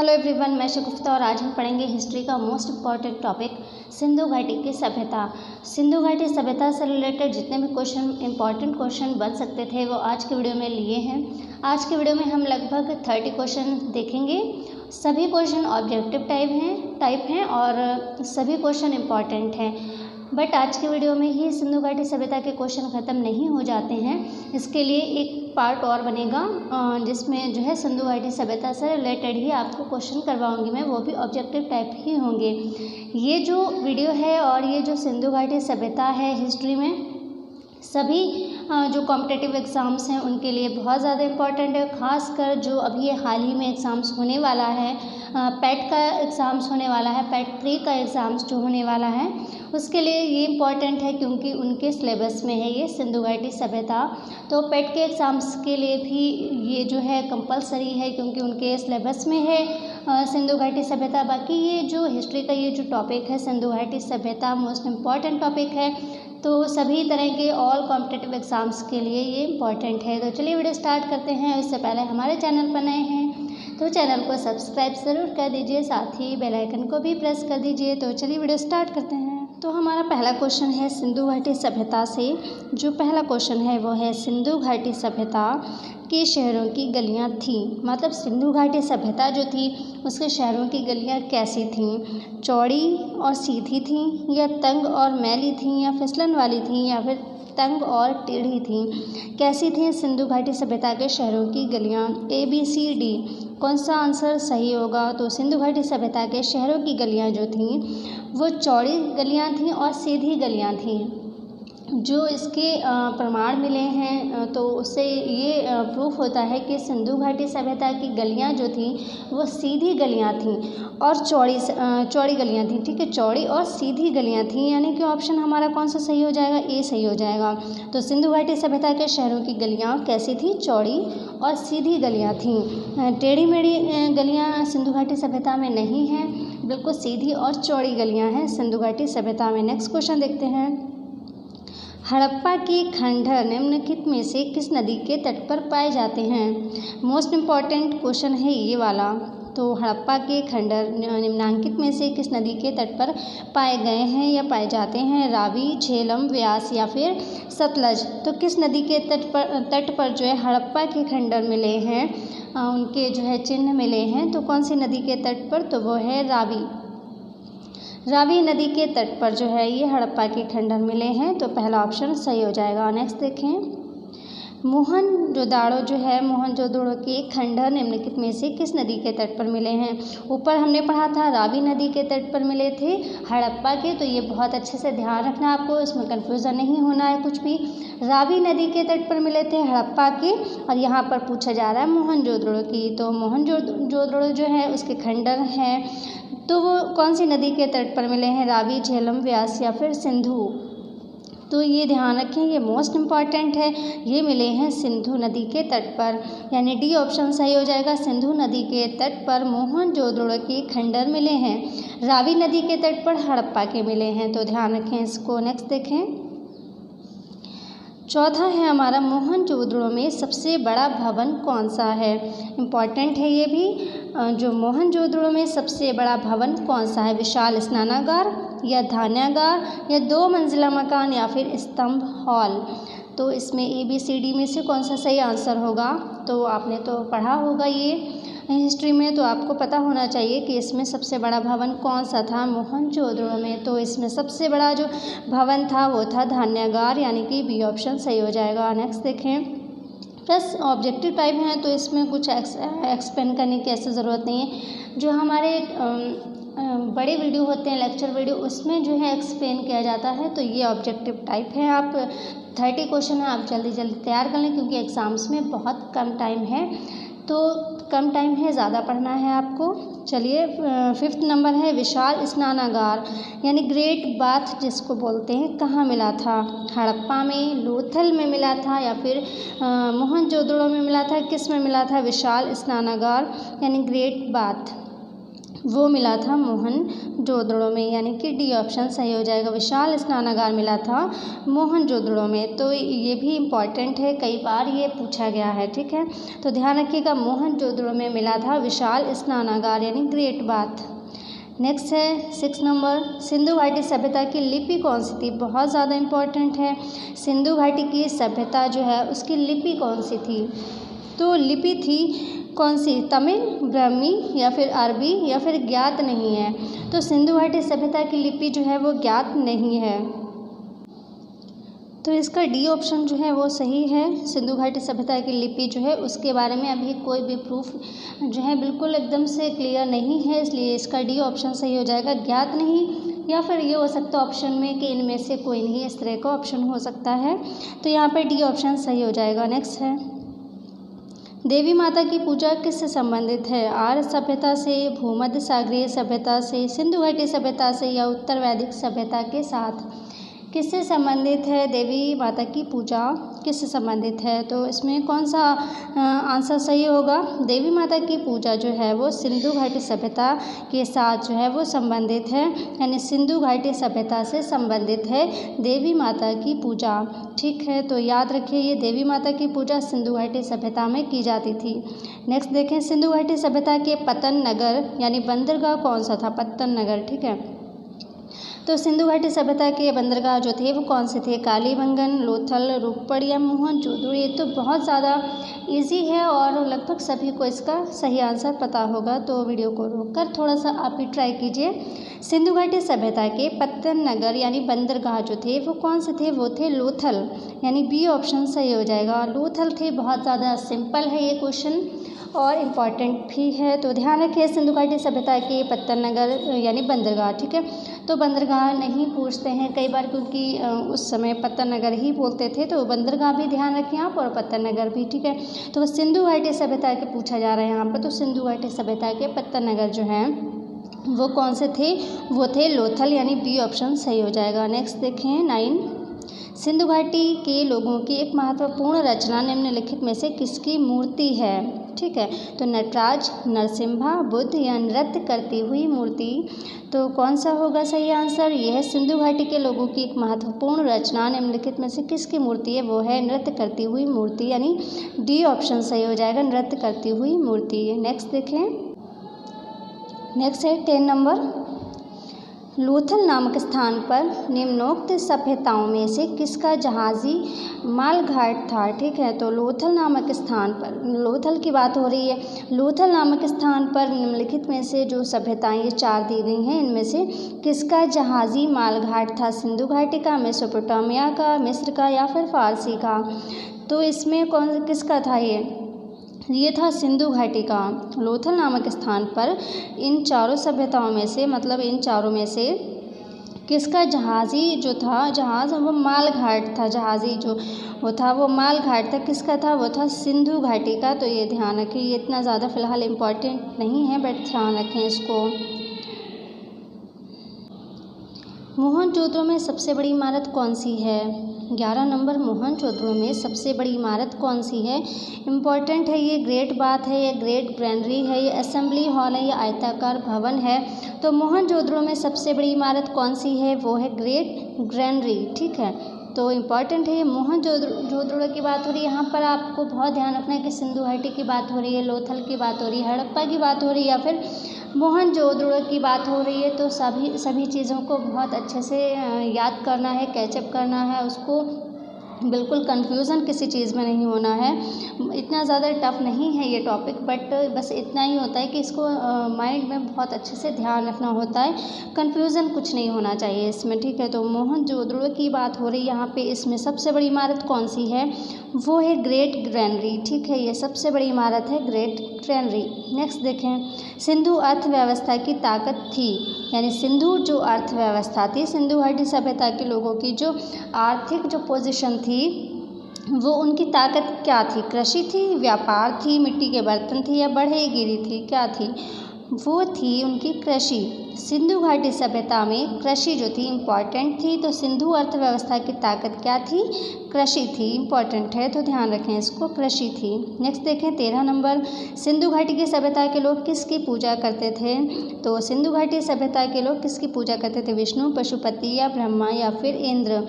Hello everyone, मैं शगुफ्ता और आज हम पढ़ेंगे हिस्ट्री का मोस्ट इम्पॉर्टेंट टॉपिक सिंधु घाटी की सभ्यता। सिंधु घाटी सभ्यता से रिलेटेड जितने भी इम्पॉर्टेंट क्वेश्चन बन सकते थे वो आज के वीडियो में लिए हैं। आज के वीडियो में हम लगभग 30 क्वेश्चन देखेंगे। सभी क्वेश्चन ऑब्जेक्टिव टाइप हैं और सभी क्वेश्चन इम्पॉर्टेंट हैं। बट आज के वीडियो में ही सिंधु घाटी सभ्यता के क्वेश्चन ख़त्म नहीं हो जाते हैं। इसके लिए एक पार्ट और बनेगा जिसमें जो है सिंधु घाटी सभ्यता से रिलेटेड ही आपको क्वेश्चन करवाऊंगी मैं, वो भी ऑब्जेक्टिव टाइप ही होंगे। ये जो वीडियो है और ये जो सिंधु घाटी सभ्यता है हिस्ट्री में सभी जो कॉम्पिटिटिव एग्ज़ाम्स हैं उनके लिए बहुत ज़्यादा इम्पॉर्टेंट है। ख़ासकर जो अभी ये हाल ही में एग्ज़ाम्स होने वाला है, पेट का एग्ज़ाम्स होने वाला है, पेट 3 का एग्ज़ाम्स जो होने वाला है उसके लिए ये इम्पॉर्टेंट है क्योंकि उनके सिलेबस में है ये सिंधु घाटी सभ्यता। तो पेट के एग्ज़ाम्स के लिए भी ये जो है कंपलसरी है क्योंकि उनके सिलेबस में है सिंधु घाटी सभ्यता। बाकी ये जो हिस्ट्री का ये जो टॉपिक है सिंधु घाटी सभ्यता मोस्ट इम्पॉर्टेंट टॉपिक है, तो सभी तरह के ऑल कॉम्पिटिटिव एग्ज़ाम्स के लिए ये इम्पॉर्टेंट है। तो चलिए वीडियो स्टार्ट करते हैं। इससे पहले हमारे चैनल पर नए हैं तो चैनल को सब्सक्राइब ज़रूर कर दीजिए, साथ ही बेल आइकन को भी प्रेस कर दीजिए। तो चलिए वीडियो स्टार्ट करते हैं। तो हमारा पहला क्वेश्चन है सिंधु घाटी सभ्यता से। जो पहला क्वेश्चन है वो है सिंधु घाटी सभ्यता के शहरों की गलियाँ थीं। मतलब सिंधु घाटी सभ्यता जो थी उसके शहरों की गलियाँ कैसी थीं? चौड़ी और सीधी थीं या तंग और मैली थीं या फिसलन वाली थीं या फिर तंग और टेढ़ी थीं? कैसी थीं सिंधु घाटी सभ्यता के शहरों की गलियाँ? ABCD कौन सा आंसर सही होगा? तो सिंधु घाटी सभ्यता के शहरों की गलियाँ जो थीं वो चौड़ी गलियाँ थीं और सीधी गलियाँ थीं। जो इसके प्रमाण मिले हैं तो उससे ये प्रूफ होता है कि सिंधु घाटी सभ्यता की गलियाँ जो थीं वो सीधी गलियाँ थीं और चौड़ी गलियाँ थीं। ठीक है, चौड़ी और सीधी गलियाँ थीं, यानी कि ऑप्शन हमारा कौन सा सही हो जाएगा? ए सही हो जाएगा। तो सिंधु घाटी सभ्यता के शहरों की गलियाँ कैसी थी? चौड़ी और सीधी गलियाँ थीं। टेढ़ी मेढ़ी गलियाँ सिंधु घाटी सभ्यता में नहीं हैं, बिल्कुल सीधी और चौड़ी गलियाँ हैं सिंधु घाटी सभ्यता में। नेक्स्ट क्वेश्चन देखते हैं। हड़प्पा के खंडहर निम्नलिखित में से किस नदी के तट पर पाए जाते हैं? मोस्ट इम्पॉर्टेंट क्वेश्चन है ये वाला। तो हड़प्पा के खंडहर निम्नांकित में से किस नदी के तट पर पाए गए हैं या पाए जाते हैं? रावी, झेलम, व्यास या फिर सतलज? तो किस नदी के तट पर जो है हड़प्पा के खंडहर मिले हैं, उनके जो है चिन्ह मिले हैं, तो कौन सी नदी के तट पर? तो वो है रावी नदी के तट पर जो है ये हड़प्पा के खंडहर मिले हैं। तो पहला ऑप्शन सही हो जाएगा। नेक्स्ट देखें। मोहनजोदड़ो के खंडहर निम्नलिखित में से किस नदी के तट पर मिले हैं? ऊपर हमने पढ़ा था रावी नदी के तट पर मिले थे हड़प्पा के, तो ये बहुत अच्छे से ध्यान रखना आपको, इसमें कन्फ्यूज़न नहीं होना है कुछ भी। रावी नदी के तट पर मिले थे हड़प्पा के और यहाँ पर पूछा जा रहा है मोहनजोदड़ो की। तो मोहनजोदड़ो जो है उसके खंडहर हैं, तो वो कौन सी नदी के तट पर मिले हैं? रावी, झेलम, व्यास या फिर सिंधु? तो ये ध्यान रखें, ये मोस्ट इम्पॉर्टेंट है। ये मिले हैं सिंधु नदी के तट पर, यानी डी ऑप्शन सही हो जाएगा। सिंधु नदी के तट पर मोहनजोदड़ो के खंडहर मिले हैं, रावी नदी के तट पर हड़प्पा के मिले हैं। तो ध्यान रखें इसको। नेक्स्ट देखें। चौथा है हमारा मोहनजोदड़ो में सबसे बड़ा भवन कौन सा है? इम्पॉर्टेंट है ये भी। जो मोहनजोदड़ो में सबसे बड़ा भवन कौन सा है? विशाल स्नानागार या धान्यागार या 2 मंजिला मकान या फिर स्तंभ हॉल? तो इसमें ABCD में से कौन सा सही आंसर होगा? तो आपने तो पढ़ा होगा ये हिस्ट्री में, तो आपको पता होना चाहिए कि इसमें सबसे बड़ा भवन कौन सा था मोहनजोदड़ो में। तो इसमें सबसे बड़ा जो भवन था वो था धान्यागार, यानी कि बी ऑप्शन सही हो जाएगा। नेक्स्ट देखें। प्लस ऑब्जेक्टिव टाइप हैं तो इसमें कुछ एक्सप्लेन करने की ऐसी ज़रूरत नहीं है। जो हमारे बड़े वीडियो होते हैं, लेक्चर वीडियो, उसमें जो है एक्सप्लेन किया जाता है। तो ये ऑब्जेक्टिव टाइप है। आप 30 क्वेश्चन है, आप जल्दी तैयार कर लें क्योंकि एग्ज़ाम्स में बहुत कम टाइम है, तो कम टाइम है, ज़्यादा पढ़ना है आपको। चलिए 5th नंबर है विशाल स्नानागार यानी ग्रेट बाथ जिसको बोलते हैं, कहाँ मिला था? हड़प्पा में, लोथल में मिला था या फिर मोहनजोदड़ो में मिला था? किस में मिला था विशाल स्नानागार यानी ग्रेट बाथ? वो मिला था मोहनजोदड़ो में, यानी कि डी ऑप्शन सही हो जाएगा। विशाल स्नानागार मिला था मोहनजोदड़ो में। तो ये भी इम्पॉर्टेंट है, कई बार ये पूछा गया है, ठीक है। तो ध्यान रखिएगा, मोहनजोदड़ो में मिला था विशाल स्नानागार यानी ग्रेट बाथ। नेक्स्ट है 6 नंबर, सिंधु घाटी सभ्यता की लिपि कौन सी थी? बहुत ज़्यादा इम्पॉर्टेंट है। सिंधु घाटी की सभ्यता जो है उसकी लिपि कौन सी थी? तो लिपि थी कौन सी? तमिल, ब्राह्मी या फिर अरबी या फिर ज्ञात नहीं है। तो सिंधु घाटी सभ्यता की लिपि जो है वो ज्ञात नहीं है, तो इसका डी ऑप्शन जो है वो सही है। सिंधु घाटी सभ्यता की लिपि जो है उसके बारे में अभी कोई भी प्रूफ जो है बिल्कुल एकदम से क्लियर नहीं है, इसलिए इसका डी ऑप्शन सही हो जाएगा, ज्ञात नहीं। या फिर ये हो सकता है ऑप्शन में कि इनमें से कोई नहीं, इस तरह का ऑप्शन हो सकता है। तो यहाँ पर डी ऑप्शन सही हो जाएगा। नेक्स्ट है, देवी माता की पूजा किससे संबंधित है? आर्य सभ्यता से, भूमध्य सागरीय सभ्यता से, सिंधु घाटी सभ्यता से या उत्तर वैदिक सभ्यता के साथ? किससे संबंधित है देवी माता की पूजा, किससे संबंधित है? तो इसमें कौन सा आंसर सही होगा? देवी माता की पूजा जो है वो सिंधु घाटी सभ्यता के साथ जो है वो संबंधित है, यानी सिंधु घाटी सभ्यता से संबंधित है देवी माता की पूजा, ठीक है। तो याद रखिए, ये देवी माता की पूजा सिंधु घाटी सभ्यता में की जाती थी। नेक्स्ट देखें, सिंधु घाटी सभ्यता के पतन नगर यानी बंदरगाह कौन सा था? पत्तन नगर, ठीक है। तो सिंधु घाटी सभ्यता के बंदरगाह जो थे वो कौन से थे? कालीबंगन, लोथल, रूपपुर या मोहनजोदड़ो? ये तो बहुत ज़्यादा इजी है और लगभग सभी को इसका सही आंसर पता होगा। तो वीडियो को रोककर थोड़ा सा आप भी ट्राई कीजिए। सिंधु घाटी सभ्यता के पत्तन नगर यानी बंदरगाह जो थे वो कौन से थे? वो थे लोथल, यानी बी ऑप्शन सही हो जाएगा। लोथल थे। बहुत ज़्यादा सिंपल है ये क्वेश्चन और इम्पॉर्टेंट भी है, तो ध्यान रखिए। सिंधु घाटी सभ्यता के पत्तन नगर यानी बंदरगाह, ठीक है। तो बंदरगाह नहीं पूछते हैं कई बार, क्योंकि उस समय पत्तन नगर ही बोलते थे, तो बंदरगाह भी ध्यान रखें आप और पत्तन नगर भी, ठीक है। तो सिंधु घाटी सभ्यता के पूछा जा रहा है यहाँ पर, तो सिंधु घाटी सभ्यता के पत्तन नगर जो हैं वो कौन से थे? वो थे लोथल, यानी बी ऑप्शन सही हो जाएगा। नेक्स्ट देखें 9, सिंधु घाटी के लोगों की एक महत्वपूर्ण रचना निम्नलिखित में से किसकी मूर्ति है? ठीक है, तो नटराज, नरसिम्हा, बुद्ध या नृत्य करती हुई मूर्ति? तो कौन सा होगा सही आंसर? यह सिंधु घाटी के लोगों की एक महत्वपूर्ण रचना निम्नलिखित में से किसकी मूर्ति है? वो है नृत्य करती हुई मूर्ति, यानी डी ऑप्शन सही हो जाएगा, नृत्य करती हुई मूर्ति। नेक्स्ट देखें, नेक्स्ट है 10 नंबर, लोथल नामक स्थान पर निम्नोक्त सभ्यताओं में से किसका जहाजी मालघाट था? ठीक है, तो लोथल नामक स्थान पर, लोथल की बात हो रही है, लोथल नामक स्थान पर निम्नलिखित में से जो सभ्यताएं ये 4 दी गई हैं, इनमें से किसका जहाजी मालघाट था? सिंधु घाटी का, मेसोपोटामिया का, मिस्र का या फिर फारसी का? तो इसमें कौन किसका था? ये था सिंधु घाटी का। लोथल नामक स्थान पर इन चारों सभ्यताओं में से, मतलब इन चारों में से किसका जहाजी जो था, जहाज़ वो मालघाट था, जहाजी जो वो था वो मालघाट था, किसका था? वो था सिंधु घाटी का। तो ये ध्यान रखें, ये इतना ज़्यादा फिलहाल इम्पोर्टेंट नहीं है, बट ध्यान रखें इसको। मोहनजोदड़ो में सबसे बड़ी इमारत कौन सी है? 11 नंबर, मोहनजोदड़ो में सबसे बड़ी इमारत कौन सी है? इम्पॉर्टेंट है ये, ग्रेट बात है, ये ग्रेट ग्रैनरी है, ये असेंबली हॉल है, ये आयताकार भवन है। तो मोहनजोदड़ो में सबसे बड़ी इमारत कौन सी है? वो है ग्रेट ग्रैनरी, ठीक है। तो इम्पॉर्टेंट है ये, मोहनजोदड़ो की बात हो रही है। यहाँ पर आपको बहुत ध्यान रखना है कि सिंधु घाटी की बात हो रही है, लोथल की बात हो रही है, हड़प्पा की बात हो रही है या फिर मोहनजोदड़ो की बात हो रही है। तो सभी चीज़ों को बहुत अच्छे से याद करना है, कैचअप करना है उसको, बिल्कुल कन्फ्यूज़न किसी चीज़ में नहीं होना है। इतना ज़्यादा टफ नहीं है ये टॉपिक, बट बस इतना ही होता है कि इसको माइंड में बहुत अच्छे से ध्यान रखना होता है, कन्फ्यूज़न कुछ नहीं होना चाहिए इसमें, ठीक है। तो मोहनजोदड़ो की बात हो रही है यहाँ पे, इसमें सबसे बड़ी इमारत कौन सी है? वो है ग्रेट ग्रैनरी, ठीक है, ये सबसे बड़ी इमारत है ग्रेट ग्रैनरी। नेक्स्ट देखें, सिंधु अर्थव्यवस्था की ताकत थी, यानी सिंधु जो अर्थव्यवस्था थी, सिंधु घाटी सभ्यता के लोगों की जो आर्थिक जो पोजीशन थी, वो उनकी ताकत क्या थी? कृषि थी, व्यापार थी, मिट्टी के बर्तन थी या बढ़ईगिरी थी? क्या थी? वो थी उनकी कृषि, सिंधु घाटी सभ्यता में कृषि जो थी इम्पॉर्टेंट थी, तो सिंधु अर्थव्यवस्था की ताकत क्या थी? कृषि थी। इम्पॉर्टेंट है तो ध्यान रखें इसको, कृषि थी। नेक्स्ट देखें 13 नंबर, सिंधु घाटी की सभ्यता के लोग किसकी पूजा करते थे? तो सिंधु घाटी सभ्यता के लोग किसकी पूजा करते थे? विष्णु, पशुपति या ब्रह्मा या फिर इंद्र?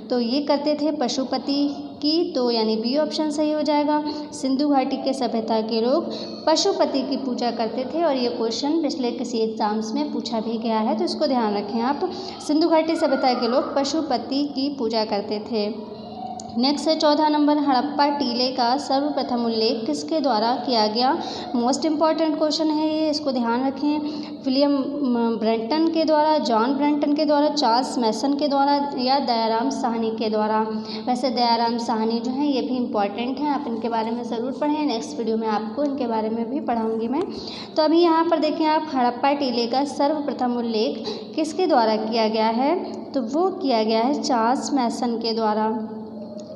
तो ये करते थे पशुपति की, तो यानी बी ऑप्शन सही हो जाएगा। सिंधु घाटी के सभ्यता के लोग पशुपति की पूजा करते थे और ये क्वेश्चन पिछले किसी एग्जाम्स में पूछा भी गया है, तो इसको ध्यान रखें आप। सिंधु घाटी सभ्यता के लोग पशुपति की पूजा करते थे। नेक्स्ट है 14 नंबर, हड़प्पा टीले का सर्वप्रथम उल्लेख किसके द्वारा किया गया? मोस्ट इम्पॉर्टेंट क्वेश्चन है ये, इसको ध्यान रखें। विलियम ब्रेंटन के द्वारा, जॉन ब्रेंटन के द्वारा, चार्ल्स मैसन के द्वारा या दयाराम साहनी के द्वारा? वैसे दयाराम साहनी जो है ये भी इम्पॉर्टेंट है, आप इनके बारे में ज़रूर पढ़ें। नेक्स्ट वीडियो में आपको इनके बारे में भी पढ़ाऊँगी मैं। तो अभी यहाँ पर देखें आप, हड़प्पा टीले का सर्वप्रथम उल्लेख किसके द्वारा किया गया है? तो वो किया गया है चार्ल्स मैसन के द्वारा।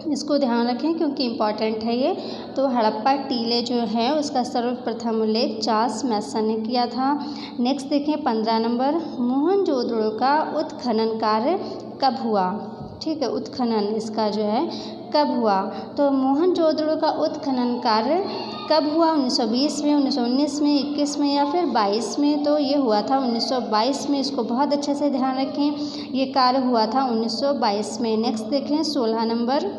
इसको ध्यान रखें क्योंकि इम्पॉर्टेंट है ये। तो हड़प्पा टीले जो है उसका सर्वप्रथम उल्लेख चार्ल्स मैसन ने किया था। नेक्स्ट देखें 15 नंबर, मोहनजोदड़ो का उत्खनन कार्य कब हुआ? ठीक है, उत्खनन इसका जो है कब हुआ? तो मोहनजोदड़ो का उत्खनन कार्य कब हुआ? 1920 में, 1919 में, 21 में या फिर 22 में? तो ये हुआ था 1922 में। इसको बहुत अच्छे से ध्यान रखें, ये कार्य हुआ था 1922 में। नेक्स्ट देखें 16 नंबर,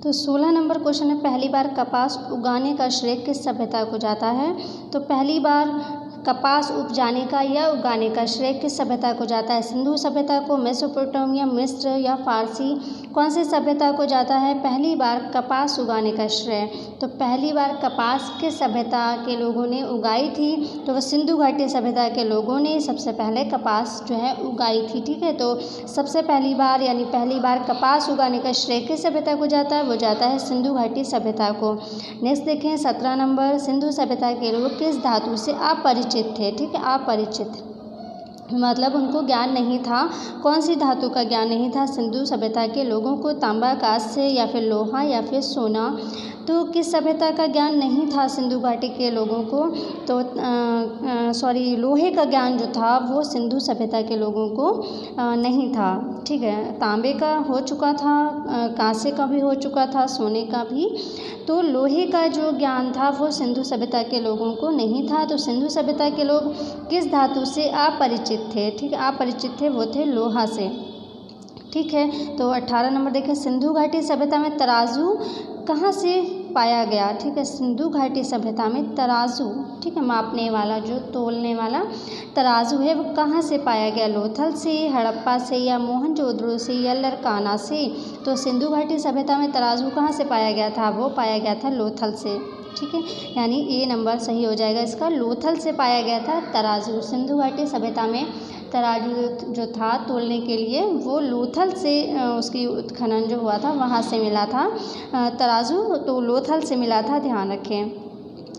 तो 16 नंबर क्वेश्चन है, पहली बार कपास उगाने का श्रेय किस सभ्यता को जाता है? तो पहली बार कपास उपजाने का या उगाने का श्रेय किस सभ्यता को जाता है? सिंधु सभ्यता को, मेसोपोटामिया, मिस्र या फारसी? कौन सी सभ्यता को जाता है पहली बार कपास उगाने का श्रेय? तो पहली बार कपास किस सभ्यता के लोगों ने उगाई थी? तो वह सिंधु घाटी सभ्यता के लोगों ने सबसे पहले कपास जो है उगाई थी। ठीक है, तो सबसे पहली बार यानी पहली बार कपास उगाने का श्रेय किस सभ्यता को जाता है? वो जाता है सिंधु घाटी सभ्यता को। नेक्स्ट देखें 17 नंबर, सिंधु सभ्यता के लोग किस धातु से अपरिचित थे? ठीक है, अपरिचित मतलब उनको ज्ञान नहीं था। कौन सी धातु का ज्ञान नहीं था सिंधु सभ्यता के लोगों को? तांबा, कांस्य या फिर लोहा या फिर सोना? तो किस सभ्यता का ज्ञान नहीं था सिंधु घाटी के लोगों को? तो लोहे का ज्ञान जो था वो सिंधु सभ्यता के लोगों को नहीं था। ठीक है, तांबे का हो चुका था, कांसे का भी हो चुका था, सोने का भी। तो लोहे का जो ज्ञान था वो सिंधु सभ्यता के लोगों को नहीं था। तो सिंधु सभ्यता के लोग किस धातु से अपरिचित थे? ठीक है, अपरिचित थे, वो थे लोहा से। ठीक है, तो 18 नंबर देखें, सिंधु घाटी सभ्यता में तराजू कहाँ से पाया गया? ठीक है, सिंधु घाटी सभ्यता में तराजू, ठीक है, मापने वाला जो तोलने वाला तराजू है वो कहाँ से पाया गया? लोथल से, हड़प्पा से या मोहनजोदड़ो से या लरकाना से? तो सिंधु घाटी सभ्यता में तराजू कहाँ से पाया गया था? वो पाया गया था लोथल से। ठीक है, यानी ए नंबर सही हो जाएगा इसका, लोथल से पाया गया था तराजू। सिंधु घाटी सभ्यता में तराजू जो था तोलने के लिए वो लोथल से उसकी उत्खनन जो हुआ था वहाँ से मिला था तराजू, तो लोथल से मिला था, ध्यान रखें।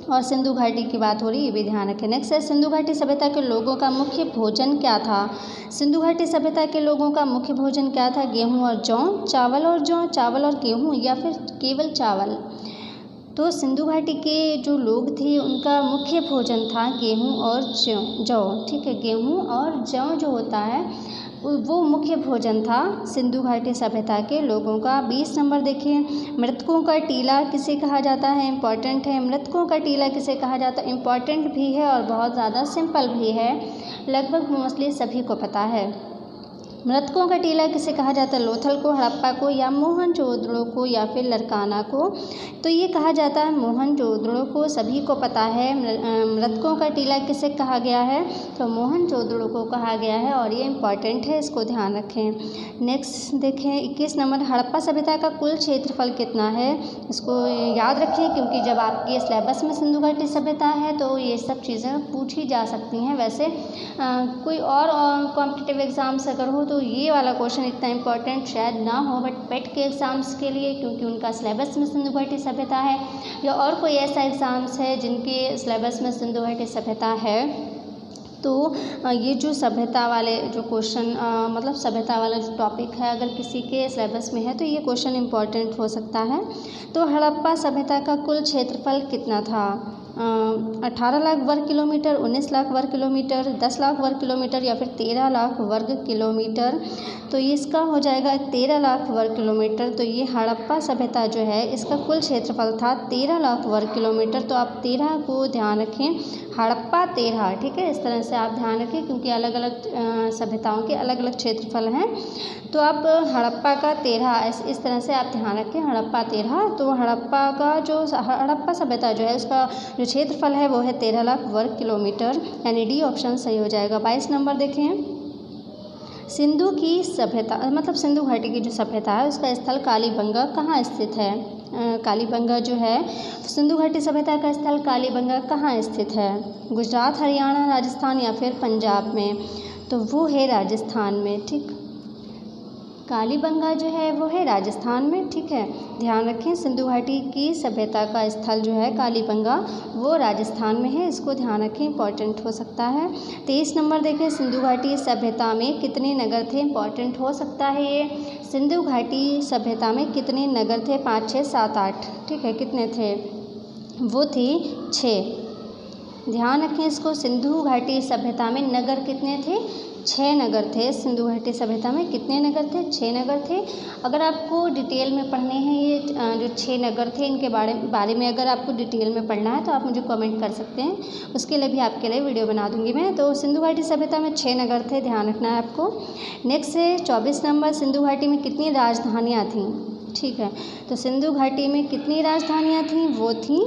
और सिंधु घाटी की बात हो रही, ये भी ध्यान रखें। नेक्स्ट है, सिंधु घाटी सभ्यता के लोगों का मुख्य भोजन क्या था? सिंधु घाटी सभ्यता के लोगों का मुख्य भोजन क्या था? गेहूँ और जौ, चावल और जौ, चावल और गेहूँ या फिर केवल चावल? तो सिंधु घाटी के जो लोग थे उनका मुख्य भोजन था गेहूँ और जौ। ठीक है, गेहूँ और जौ जो होता है वो मुख्य भोजन था सिंधु घाटी सभ्यता के लोगों का। 20 नंबर देखिए, मृतकों का टीला किसे कहा जाता है? इम्पॉर्टेंट है, मृतकों का टीला किसे कहा जाता है? इम्पॉर्टेंट भी है और बहुत ज़्यादा सिंपल भी है, लगभग मोस्टली सभी को पता है। मृतकों का टीला किसे कहा जाता है? लोथल को, हड़प्पा को या मोहनजोदड़ो को या फिर लरकाना को? तो ये कहा जाता है मोहनजोदड़ो को, सभी को पता है। मृतकों का टीला किसे कहा गया है? तो मोहनजोदड़ो को कहा गया है और ये इम्पॉर्टेंट है, इसको ध्यान रखें। नेक्स्ट देखें 21 नंबर, हड़प्पा सभ्यता का कुल क्षेत्रफल कितना है? इसको याद रखें क्योंकि जब आपके सिलेबस में सिंधु घाटी सभ्यता है तो ये सब चीज़ें पूछी जा सकती हैं। वैसे कोई और कॉम्पिटिटिव एग्ज़ाम्स अगर हो तो ये वाला क्वेश्चन इतना इम्पोर्टेंट शायद ना हो, बट पेट के एग्ज़ाम्स के लिए क्योंकि उनका सिलेबस में सिंधु घाटी सभ्यता है, या और कोई ऐसा एग्ज़ाम्स है जिनके सिलेबस में सिंधु घाटी सभ्यता है, तो ये जो सभ्यता वाले जो क्वेश्चन मतलब सभ्यता वाला जो टॉपिक है अगर किसी के सिलेबस में है तो ये क्वेश्चन इम्पॉर्टेंट हो सकता है। तो हड़प्पा सभ्यता का कुल क्षेत्रफल कितना था? 18 लाख वर्ग किलोमीटर, 19 लाख वर्ग किलोमीटर, 10 लाख वर्ग किलोमीटर या फिर 13 लाख वर्ग किलोमीटर। तो ये इसका हो जाएगा 13 लाख वर्ग किलोमीटर। तो ये हड़प्पा सभ्यता जो है इसका कुल क्षेत्रफल था 13 लाख वर्ग किलोमीटर। तो आप 13 को ध्यान रखें, हड़प्पा 13, ठीक है। इस तरह से आप ध्यान रखें क्योंकि अलग अलग सभ्यताओं के अलग अलग क्षेत्रफल हैं। तो आप हड़प्पा का 13 इस तरह से आप ध्यान रखें, हड़प्पा 13। तो हड़प्पा का जो हड़प्पा सभ्यता जो है उसका जो क्षेत्रफल है वो है 13 लाख वर्ग किलोमीटर, यानी डी ऑप्शन सही हो जाएगा। 22 नंबर देखें, सिंधु की सभ्यता मतलब सिंधु घाटी की जो सभ्यता है उसका स्थल कालीबंगा कहाँ स्थित है? कालीबंगा जो है सिंधु घाटी सभ्यता का स्थल कालीबंगा कहाँ स्थित है? गुजरात, हरियाणा, राजस्थान या फिर पंजाब में? तो वो है राजस्थान में, ठीक। कालीबंगा जो है वो है राजस्थान में, ठीक है। ध्यान रखें, सिंधु घाटी की सभ्यता का स्थल जो है कालीबंगा वो राजस्थान में है, इसको ध्यान रखें, इंपॉर्टेंट हो सकता है। 23 नंबर देखें, सिंधु घाटी सभ्यता में कितने नगर थे? इंपॉर्टेंट हो सकता है ये। सिंधु घाटी सभ्यता में कितने नगर थे? 5, 6, 7, 8, ठीक है। कितने थे? वो थे 6। ध्यान रखें इसको, सिंधु घाटी सभ्यता में नगर कितने थे? 6 नगर थे। सिंधु घाटी सभ्यता में कितने नगर थे? 6 नगर थे। अगर आपको डिटेल में पढ़ने हैं ये जो 6 नगर थे इनके बारे में अगर आपको डिटेल में पढ़ना है तो आप मुझे कमेंट कर सकते हैं, उसके लिए भी आपके लिए वीडियो बना दूंगी मैं। तो सिंधु घाटी सभ्यता में 6 नगर थे, ध्यान रखना है आपको। नेक्स्ट है 24 नंबर, सिंधु घाटी में कितनी राजधानियाँ थीं? ठीक है, तो सिंधु घाटी में कितनी राजधानियाँ थीं? वो थीं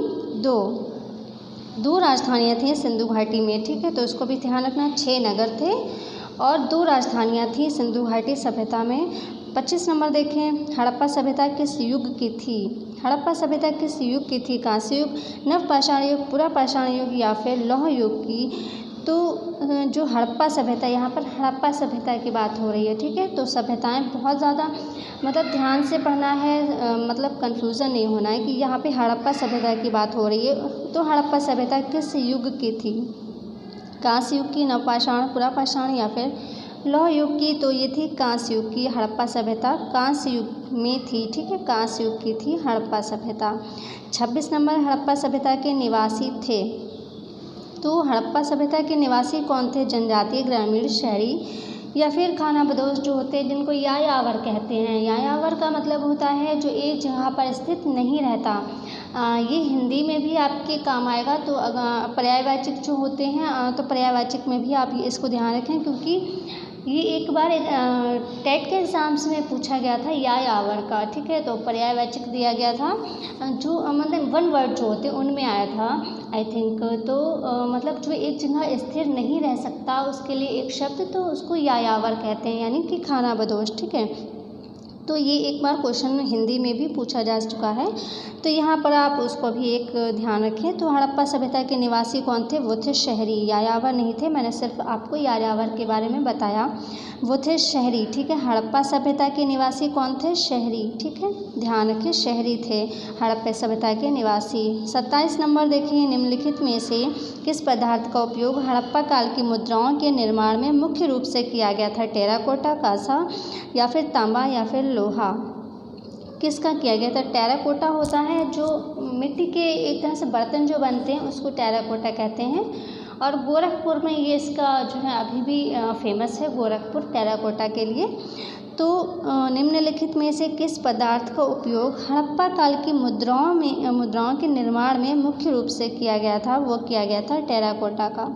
2 राजधानियाँ थीं सिंधु घाटी में, ठीक है। तो इसको भी ध्यान रखना, 6 नगर थे और 2 राजधानियाँ थीं सिंधु घाटी सभ्यता में। 25 नंबर देखें, हड़प्पा सभ्यता किस युग की थी? हड़प्पा सभ्यता किस युग की थी? कांस्य युग, नवपाषाण युग, पुरापाषाण युग या फिर लौह युग की? तो जो हड़प्पा सभ्यता, यहाँ पर हड़प्पा सभ्यता की बात हो रही है, ठीक है। तो सभ्यताएं बहुत ज़्यादा मतलब ध्यान से पढ़ना है, मतलब कन्फ्यूज़न नहीं होना है कि यहाँ पे हड़प्पा सभ्यता की बात हो रही है। तो हड़प्पा सभ्यता किस युग की थी? कांस्य युग की, नवपाषाण, पुरापाषाण या फिर लौह युग की? तो ये थी कांस्य युग की। हड़प्पा सभ्यता कांस्य युग में थी, ठीक है, कांस्य युग की थी हड़प्पा सभ्यता। 26 नंबर, हड़प्पा सभ्यता के निवासी थे। तो हड़प्पा सभ्यता के निवासी कौन थे? जनजातीय, ग्रामीण, शहरी या फिर खानाबदोश जो होते हैं जिनको यायावर कहते हैं। यायावर का मतलब होता है जो एक जगह पर स्थित नहीं रहता। ये हिंदी में भी आपके काम आएगा। तो पर्यायवाचक जो होते हैं तो पर्यायवाचक में भी आप इसको ध्यान रखें क्योंकि ये एक बार टेट के एग्ज़ाम्स में पूछा गया था यायावर का, ठीक है। तो पर्यायवाचक दिया गया था जो मतलब 1 वर्ड जो होते हैं उनमें आया था आई थिंक। तो मतलब जो एक जगह स्थिर नहीं रह सकता उसके लिए एक शब्द, तो उसको यायावर कहते हैं, यानी कि खानाबदोश, ठीक है। तो ये एक बार क्वेश्चन हिंदी में भी पूछा जा चुका है, तो यहाँ पर आप उसको भी एक ध्यान रखें। तो हड़प्पा सभ्यता के निवासी कौन थे? वो थे शहरी, यायावर नहीं थे। मैंने सिर्फ आपको यायावर के बारे में बताया, वो थे शहरी, ठीक है। हड़प्पा सभ्यता के निवासी कौन थे? शहरी, ठीक है, ध्यान रखें, शहरी थे हड़प्पा सभ्यता के निवासी। 27 नंबर देखिए, निम्नलिखित में से किस पदार्थ का उपयोग हड़प्पा काल की मुद्राओं के निर्माण में मुख्य रूप से किया गया था? टेराकोटा, कांसा या फिर तांबा या फिर लोहा? किसका किया गया था? टेराकोटा होता है जो मिट्टी के एक तरह से बर्तन जो बनते हैं उसको टेराकोटा कहते हैं। और गोरखपुर में ये इसका जो है अभी भी फेमस है, गोरखपुर टेराकोटा के लिए। तो निम्नलिखित में से किस पदार्थ का उपयोग हड़प्पा काल की मुद्राओं के निर्माण में मुख्य रूप से किया गया था? वो किया गया था टेराकोटा का,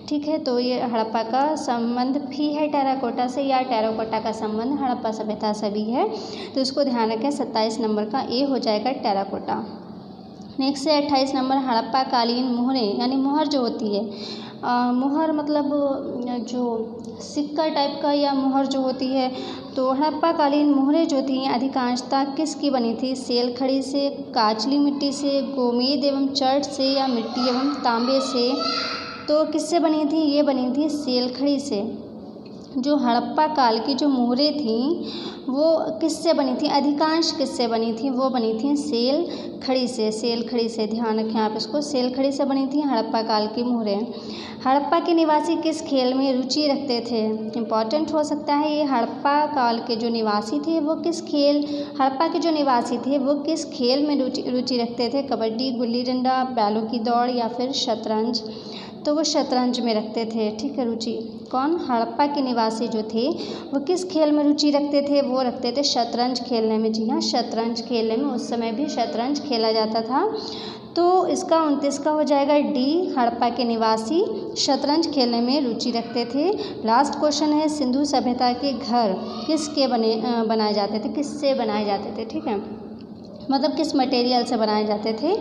ठीक है। तो ये हड़प्पा का संबंध भी है टेराकोटा से, या टेराकोटा का संबंध हड़प्पा सभ्यता से भी है, तो इसको ध्यान रखें। 27 नंबर का ए हो जाएगा टेराकोटा। नेक्स्ट है 28 नंबर, हड़प्पा कालीन मोहरें, यानी मोहर जो होती है, मोहर मतलब जो सिक्का टाइप का या मोहर जो होती है, तो हड़प्पा कालीन मोहरें जो थी अधिकांशतः किसकी बनी थी? सेल खड़ी से, काचली मिट्टी से, गोमेद एवं चर्ट से या मिट्टी एवं तांबे से? तो किससे बनी थी? ये बनी थी सेल खड़ी से। जो हड़प्पा काल की जो मोहरें थीं वो किससे बनी थी, अधिकांश किससे बनी थी, वो बनी थी सेल खड़ी से। सेल खड़ी से, ध्यान रखें आप इसको, सेल खड़ी से बनी थी हड़प्पा काल की मोहरें। हड़प्पा के निवासी किस खेल में रुचि रखते थे, इम्पॉर्टेंट हो सकता है ये। हड़प्पा काल के जो निवासी थे वो किस खेल, हड़प्पा के जो निवासी थे वो किस खेल में रुचि रखते थे, कबड्डी, गुल्ली डंडा, बैलों की दौड़ या फिर शतरंज। तो वो शतरंज में रखते थे, ठीक है, रुचि। कौन, हड़प्पा के निवासी जो थे वो किस खेल में रुचि रखते थे, वो रखते थे शतरंज खेलने में। जी हाँ, शतरंज खेलने में, उस समय भी शतरंज खेला जाता था। तो इसका 29 का हो जाएगा डी, हड़प्पा के निवासी शतरंज खेलने में रुचि रखते थे। लास्ट क्वेश्चन है, सिंधु सभ्यता के घर किसके बनाए जाते थे, किससे बनाए जाते थे, ठीक है, मतलब किस मटेरियल से बनाए जाते थे।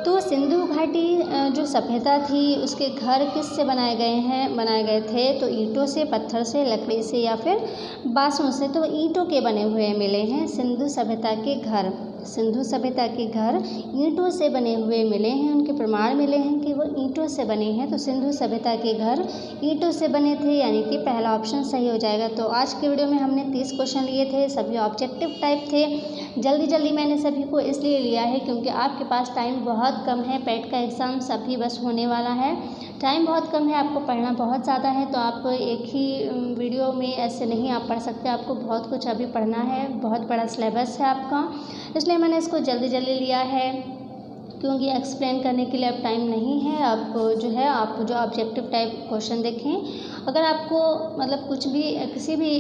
तो सिंधु घाटी जो सभ्यता थी उसके घर किससे बनाए गए थे, तो ईंटों से, पत्थर से, लकड़ी से या फिर बांसों से। तो ईंटों के बने हुए मिले हैं सिंधु सभ्यता के घर। सिंधु सभ्यता के घर ईंटों से बने हुए मिले हैं, उनके प्रमाण मिले हैं कि वो ईंटों से बने हैं। तो सिंधु सभ्यता के घर ईंटों से बने थे, यानी कि पहला ऑप्शन सही हो जाएगा। तो आज के वीडियो में हमने 30 क्वेश्चन लिए थे, सभी ऑब्जेक्टिव टाइप थे। जल्दी मैंने सभी को इसलिए लिया है क्योंकि आपके पास टाइम बहुत कम है, पेट का एग्ज़ाम सभी बस होने वाला है, टाइम बहुत कम है, आपको पढ़ना बहुत ज़्यादा है। तो आप एक ही वीडियो में ऐसे नहीं आप पढ़ सकते, आपको बहुत कुछ अभी पढ़ना है, बहुत बड़ा सिलेबस है आपका, इसलिए मैंने इसको जल्दी लिया है क्योंकि एक्सप्लेन करने के लिए अब टाइम नहीं है। आप जो ऑब्जेक्टिव टाइप क्वेश्चन देखें। अगर आपको मतलब कुछ भी किसी भी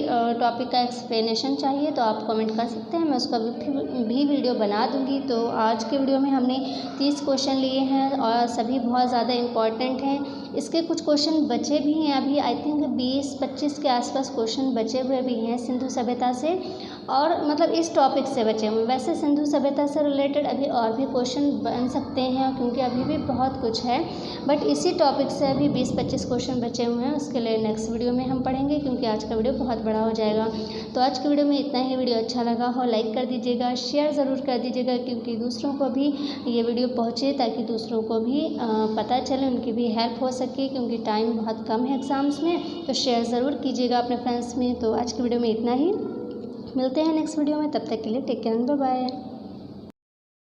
टॉपिक का एक्सप्लेनेशन चाहिए तो आप कमेंट कर सकते हैं, मैं उसका भी वीडियो बना दूंगी। तो आज के वीडियो में हमने 30 क्वेश्चन लिए हैं और सभी बहुत ज़्यादा इम्पॉर्टेंट हैं। इसके कुछ क्वेश्चन बचे भी हैं, अभी आई थिंक 20-25 के आसपास क्वेश्चन बचे हुए भी हैं सिंधु सभ्यता से, और मतलब इस टॉपिक से बचे हुए। वैसे सिंधु सभ्यता से रिलेटेड अभी और भी क्वेश्चन बन सकते हैं क्योंकि अभी भी बहुत कुछ है, बट इसी टॉपिक से अभी 20-25 क्वेश्चन बचे हुए हैं, उसके लिए नेक्स्ट वीडियो में हम पढ़ेंगे क्योंकि आज का वीडियो बहुत बड़ा हो जाएगा। तो आज के वीडियो में इतना ही। वीडियो अच्छा लगा हो लाइक कर दीजिएगा, शेयर ज़रूर कर दीजिएगा क्योंकि दूसरों को भी ये वीडियो पहुँचे, ताकि दूसरों को भी पता चले, उनकी भी हेल्प हो सके क्योंकि टाइम बहुत कम है एग्ज़ाम्स में। तो शेयर ज़रूर कीजिएगा अपने फ्रेंड्स में। तो आज की वीडियो में इतना ही, मिलते हैं नेक्स्ट वीडियो में, तब तक के लिए टेक केयर, बाय बाय।